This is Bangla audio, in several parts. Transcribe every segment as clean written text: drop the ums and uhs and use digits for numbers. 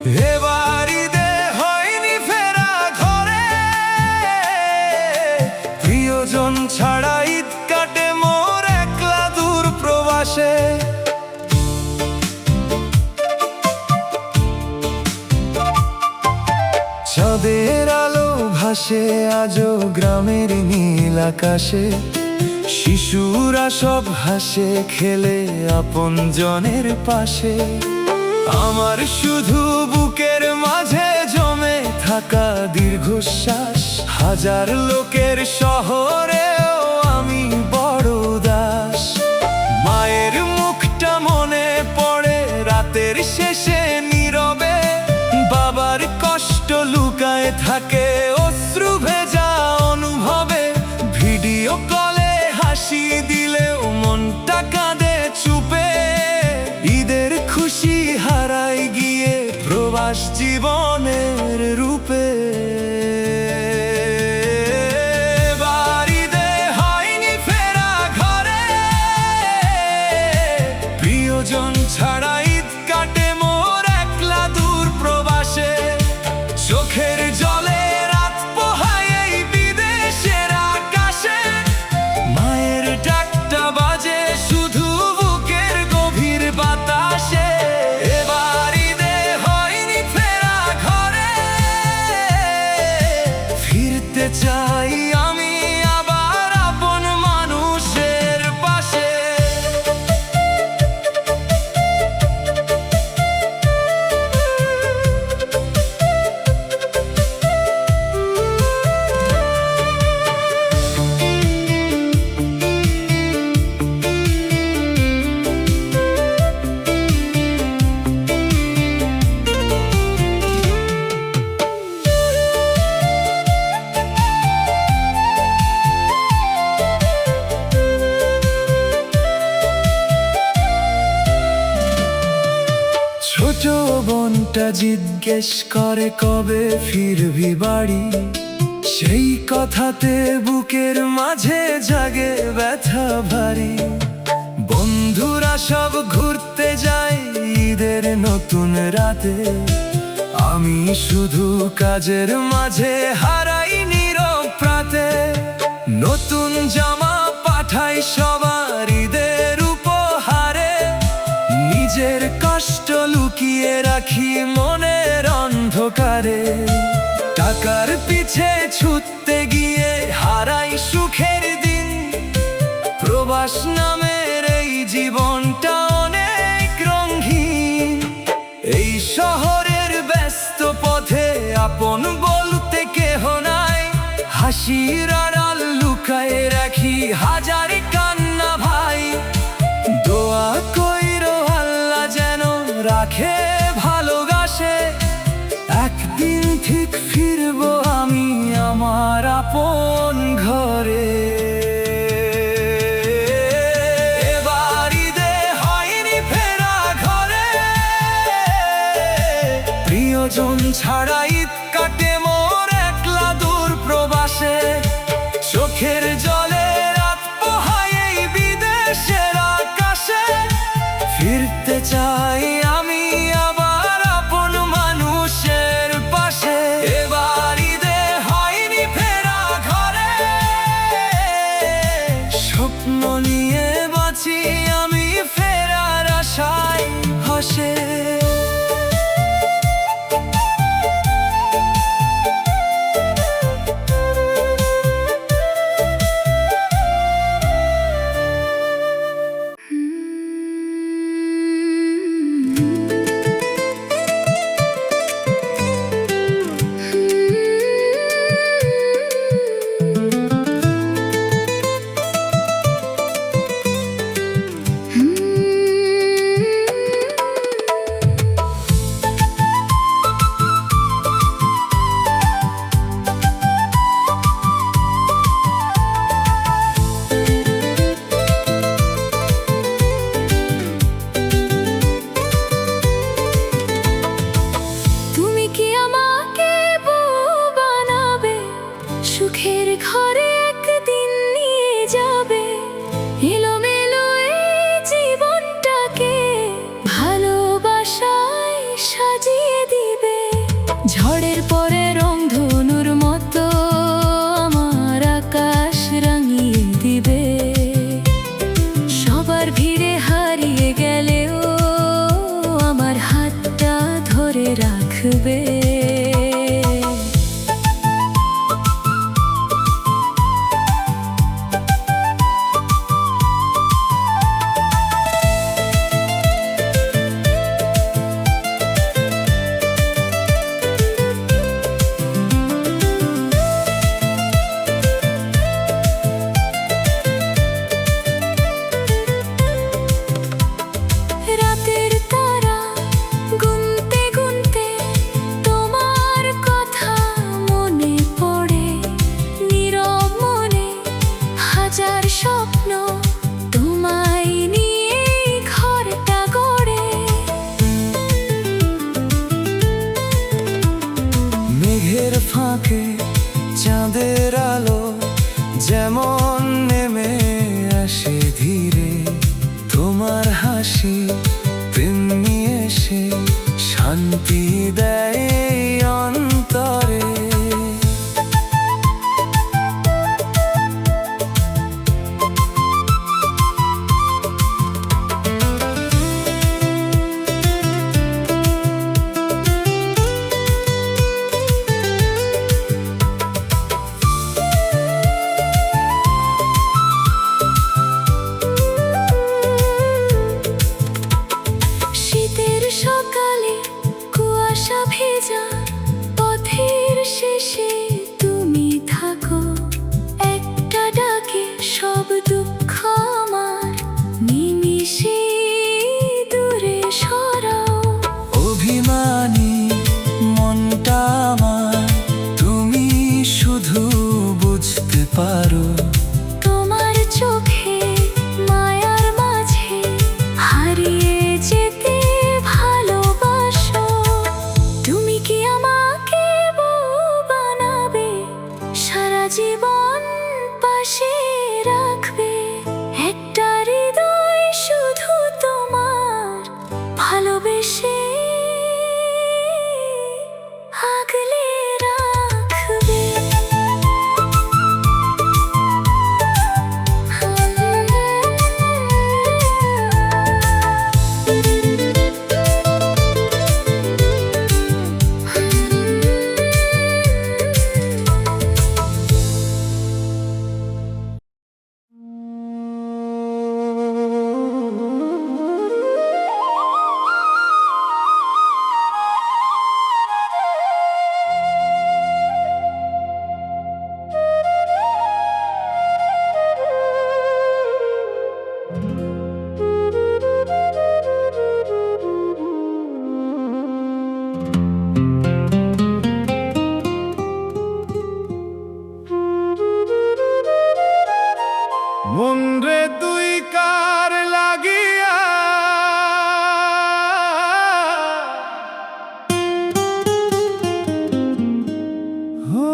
এবার ঈদে হয়নি ফেরা ঘরে, প্রিয়জন ছাড়া ঈদ কাটে মোর একলা দূর প্রবাসে। চাঁদের আলো ভাসে আজও গ্রামের নীল আকাশে, শিশুরা সব হাসে খেলে আপন জনের পাশে। আমার শুধু বুকের মাঝে জমে থাকা দীর্ঘশ্বাস, হাজার লোকের শহরেও আমি বড় উদাস। মায়ের মুখটা মনে পড়ে রাতের শেষে নীরবে, বাবার কষ্ট লুকায় থাকে অশ্রু ভেজা অনুভবে। ভিডিও কলে হাসি দিলেও মনটা কাঁদে চুপে, ঈদের খুশি হারাই গিয়ে প্রবাস জীবনের রূপে। এবার ঈদে হয়নি ফেরা ঘরে, প্রিয়জন ছাড়া ঈদ কাটে মোর একলা দূর প্রবাসে। চোখের জলে রাত পোহায় এই বিদেশের আকাশে, মায়ের ডাকটা বাজে শুধু বুকের গভীর বাতাসে। এবার ঈদে হয়নি ফেরা ঘরে, ফিরতে চাই আমি আবার আপন মানুষের পাশে। ছোট বোনটা জিজ্ঞেস করে কবে ফিরবি বাড়ি, সেই কথাতে বুকের মাঝে জাগে ব্যথা ভারী। বন্ধুরা সব ঘুরতে যায় ঈদের নতুন রাতে, আমি শুধু কাজের মাঝে হারাই নীরব প্রাতে। নতুন জামা পাঠাই সবার ঈদের উপহারে, নিজের কষ্ট লুকিয়ে রাখি মনের অন্ধকারে। টাকার পিছে ছুটতে গিয়ে হারাই সুখের দিন, প্রবাস নামের এই জীবনটা অনেক রঙিন। এই শহরের ব্যস্ত পথে আপন বলতে কেহ নাই, হাসির আড়াল লুকায়ে রাখি হাজার কান্না ভাই। দোয়া কইরো আল্লাহ যেন রাখে ভালোবাসে, একদিন ঠিক ফিরবো আমি আমার আপন ঘরে। এবার ঈদে হয়নি ফেরা ঘরে, প্রিয়জন ছাড়া ঈদ কাটে মোর একলা দূর প্রবাসে। চোখের জলে রাত পোহায় এই বিদেশের আকাশে, ফিরতে চাই আমি আবার আপন মানুষের পাশে। এবার ঈদে হয়নি ফেরা ঘরে, স্বপ্ন নিয়ে বাঁচি আমি ফেরার আশায় হাসে। পরে রংধনুর মতো আমার আকাশ রাঙিয়ে দিবে। সবার ভিড়ে হারিয়ে গেলেও আমার হাতটা ধরে রাখবে। রাতের তারা গুনতে গুনতে তোমার কথা মনে পড়ে। নীরব মনে হাজার স্বপ্ন তোমায় নিয়ে ঘরটা গড়ে। মেঘের ফাঁকে চাঁদের আলো যেমন নেমে আসে ধীরে, তোমার হাসি তেমনি এসে শান্তি দেয় এই অন্তরে। শীতের সকালে কুয়াশা ভেজা পথের শেষে তুমি থাকো। একটা ডাকে সব দুঃখ আমার নিমিষে দূরে সরাও। অভিমানী মনটা আমার তুমি শুধু বুঝতে পারো। তোমার চোখে মায়ার মাঝে হারিয়ে যেতে ভালোবাসো। তুমি কি আমাকে বউ বানাবে, সারা জীবন পাশে রাখবে? একটা হৃদয় শুধু তোমার ভালোবেসে আগলে রাখবে। মন রে তুই কার লাগিয়া হো,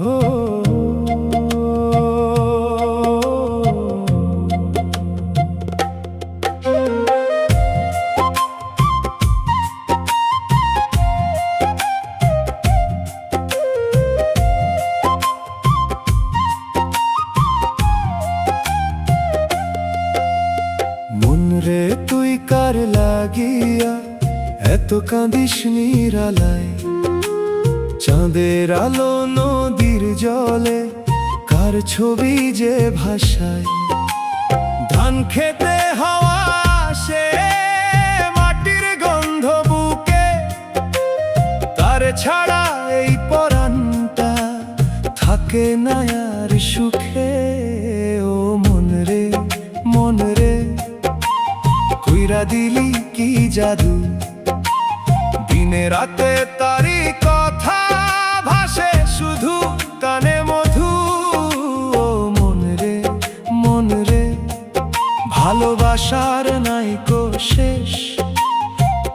হো, মন রে তুই কার লাগিয়া এত কাঁদিস নিরালায়। চাঁদের আলো নদীর জলে কার ছবি যে ভাষায়। ধান খেতে হাওয়া আসে মাটির গন্ধ বুকে, তার ছাড়া এই পরাণটা থাকে না আর সুখে। ও মন রে মন রে তুইরা দিলি কি জাদু, দিনে রাতে তারি কথা ভাসে শুধু কানে মধু। ও মন রে ভালোবাসার নাইকো শেষ,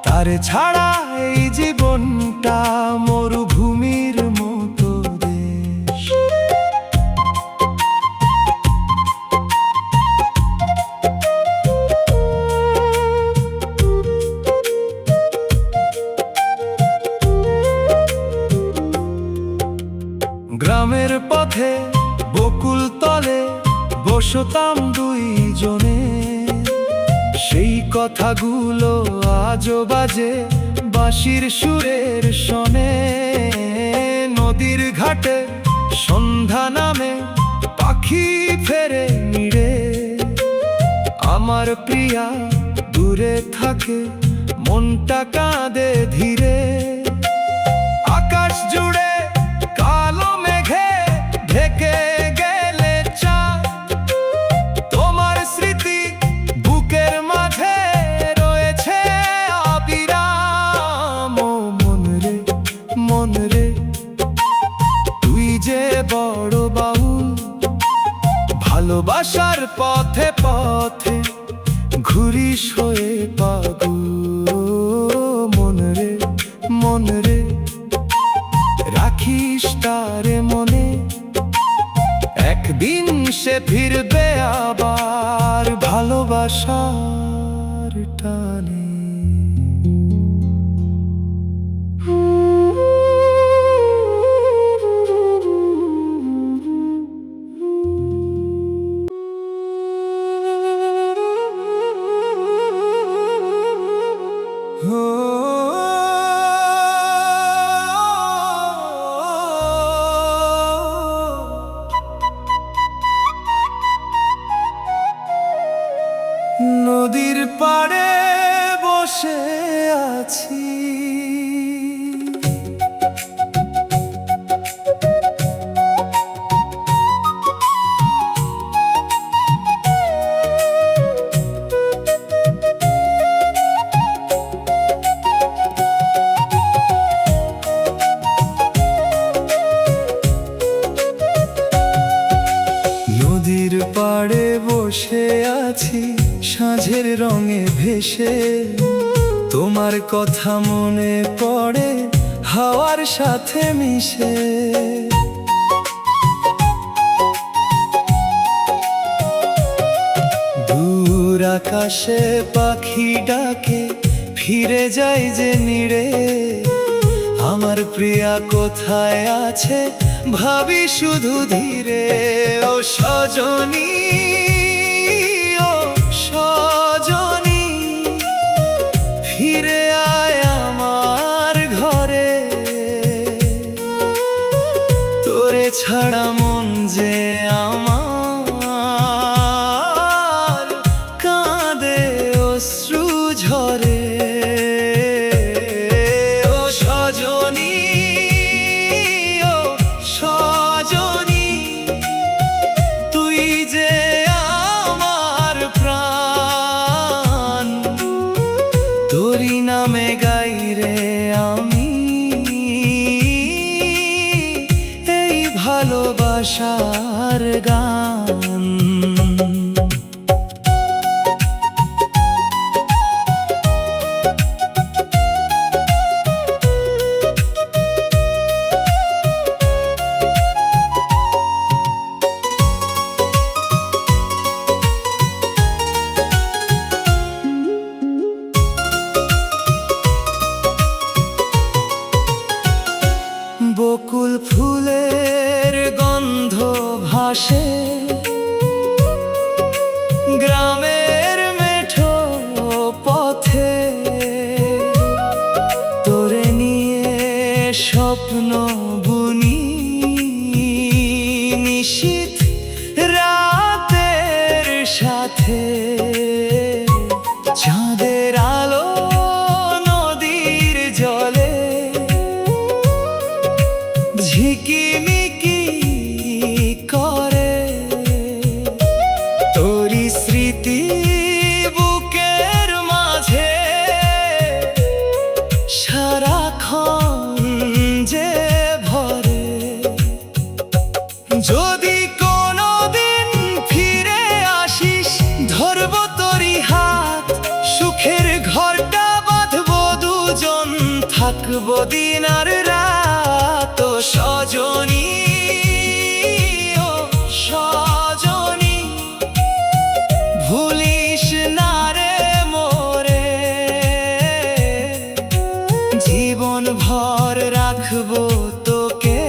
তারে ছাড়া এই জীবনটা মরুভূমির মতো দেশ। পথে বকুল তলে বসতাম দুইজনে, সেই কথাগুলো আজও বাজে বাঁশির সুরের শনে। নদীর ঘাটে সন্ধ্যা নামে পাখি ফেরে নিড়ে, আমার প্রিয়া দূরে থাকে মনটা কাঁদে ধীরে। আকাশ জুড়ে কালো মেঘে ঢেকে গেলে চাঁদ, তোমার স্মৃতি বুকের মাঝে রয়েছে অবিরাম। ও মন রে মন রে, তুই যে বড় বাউল, ভালোবাসার পথে পথে ঘুরিস হয়ে পাগল। মন রে মন রে, রাখিস তারে মনে, একদিন সে ফিরবে আবার ভালোবাসার টানে। নদীর পাড়ে বসে আছি, নদীর পাড়ে বসে আছি সাঁঝের রঙে ভেসে, তোমার কথা মনে পড়ে হাওয়ার সাথে মিশে। দূর আকাশে পাখি ডাকে ফিরে যায় যে নিড়ে, আমার প্রিয়া কোথায় আছে ভাবি শুধু ধীরে। ও সজনী ও সজনী, ফিরে আয় আমার ঘরে, তোরে ছাড়া মন যে আমার কাঁদে অশ্রু ঝরে। ও সজনী ও সজনী, তুই যে আমার প্রাণ, তোরি নামে গাই রে আমি এই ভালোবাসার গান। বকুল ফুলের গন্ধ ভাসে গ্রামের মেঠো পথে, তোরে নিয়ে স্বপ্ন বুনি নিশীথ রাতের সাথে। চাঁদের আলো নদীর জলে ঝিকিমিকি করে, তোরি স্মৃতি বুকের মাঝে সারাক্ষণ যে ভরে। যদি কোনোদিন ফিরে আসিস ধরব তোরি হাত, সুখের ঘরটা বাঁধবো দুজন, থাকবো দিন আর রাত। ও সজনী ও সজনী, ভুলিস না রে মোরে, জীবন ভর রাখবো তোকে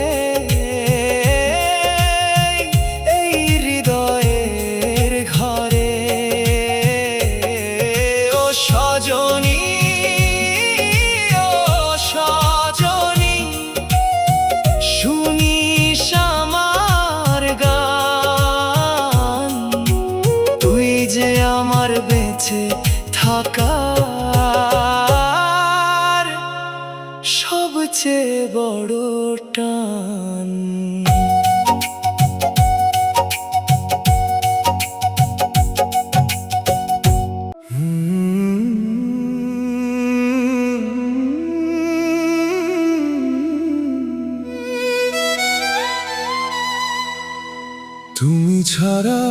তুমি ছাড়া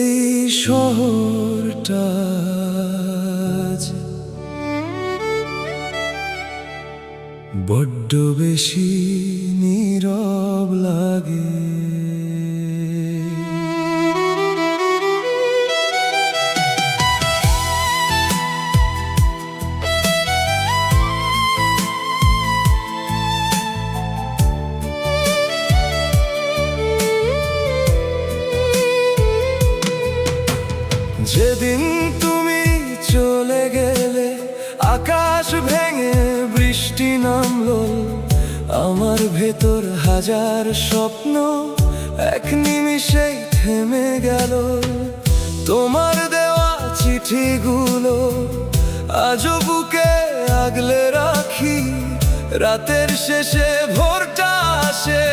এই শহরটা আজ বড্ড বেশি নীরব লাগে। যেদিন তুমি চলে গেলে আকাশ ভেঙে বৃষ্টি নামলো, আমার ভেতর হাজার স্বপ্ন এক নিমিষেই থেমে গেল। তোমার দেওয়া চিঠিগুলো আজও বুকে আগলে রাখি, রাতের শেষে ভোরটা আসে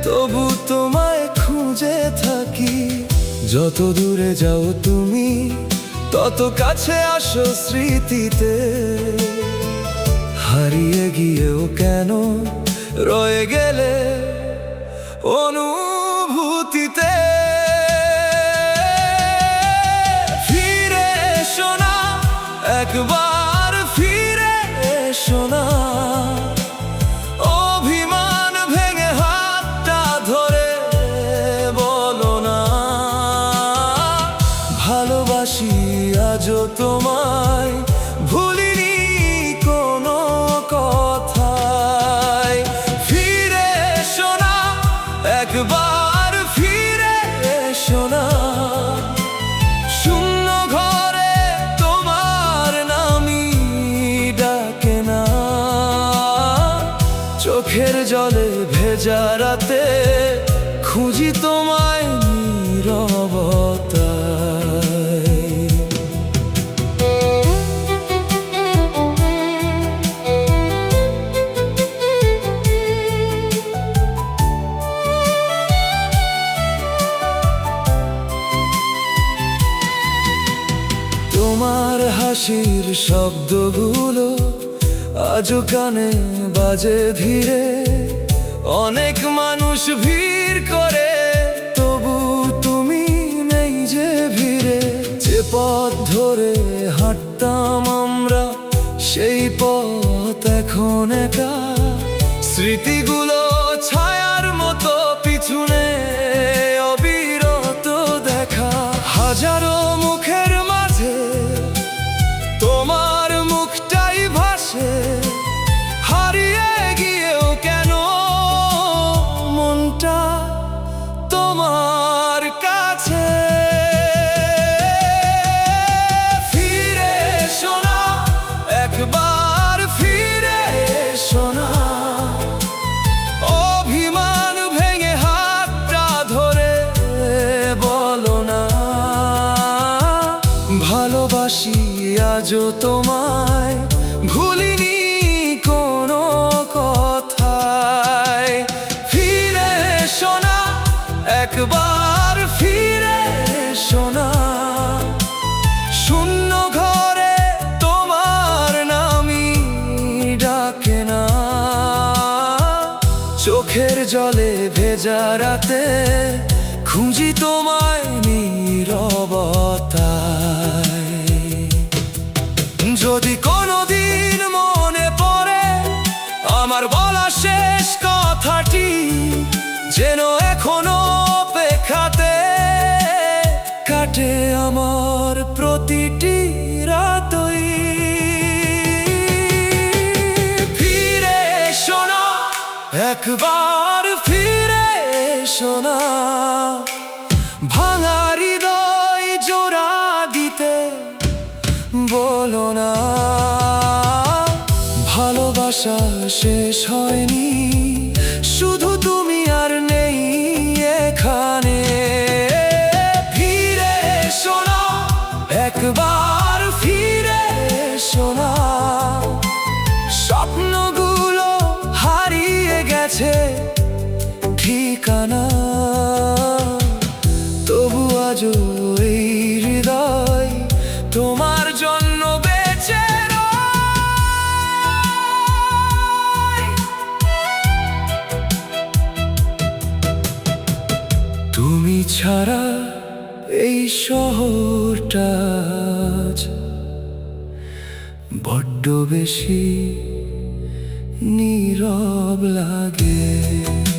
তবু তোমায় খুঁজে থাকি। যত দূরে যাও তুমি তত কাছে আসো স্মৃতিতে, হারিয়ে গিয়েও কেন রয়ে গেলে অনুভূতিতে। ফিরে এসো না একবার, ফিরে এসো না, অভিমান ভেঙে হাতটা ধরে বলো না ভালোবাসি আজও তোমায়, ভুলিনি কোনো কথায়। ফিরে এসো না একবার, ফিরে এসো না, শূন্য ঘরে তোমার নামই ডাকে না। চোখের জলে ভেজা রাতে খুঁজি তোমায় নীরবতায়। তোমার হাসির শব্দগুলো আজও কানে বাজে ধীরে, অনেক মানুষ ভিড় করে তবু তুমি নেই যে ভিড়ে। যে পথ ধরে হাঁটতাম আমরা সেই পথ এখন একা, স্মৃতিগুলো ছায়ার মতো পিছনে অবিরত দেখা। হাজারো মুখের মাঝে তোমার মুখটাই ভাসে, হারিয়ে গিয়েও কেন মনটা তোমার কাছে। ফিরে এসো না একবার, ফিরে এসো না, অভিমান ভেঙে হাতটা ধরে বলো না ভালোবাসি আজও তোমায়, ভুলিনি কোনো কথায়। ফিরে এসো না একবার, ফিরে এসো না, শূন্য ঘরে তোমার নামই ডাকে না। চোখের জলে ভেজা রাতে খুঁজি তোমায় নীরবতায়। যদি কোনোদিন মনে পড়ে আমার বলা শেষ কথাটি, যেন এখনো অপেক্ষাতে কাটে আমার প্রতিটি রাতই। ফিরে এসো না একবার, ফিরে এসো না, ভাঙা হৃদয় জোড়া দিতে বলো না ভালোবাসা শেষ হয়নি, শুধু তুমি আর নেই এখানে। ফিরে এসো না একবার, ফিরে এসো না, স্বপ্নগুলো হারিয়ে গেছে ঠিকানা, তবু আজও এই হৃদয় তোমার জন্য বেঁচে রয়। তুমি ছাড়া এই শহরটা আজ বড্ড বেশি নীরব লাগে।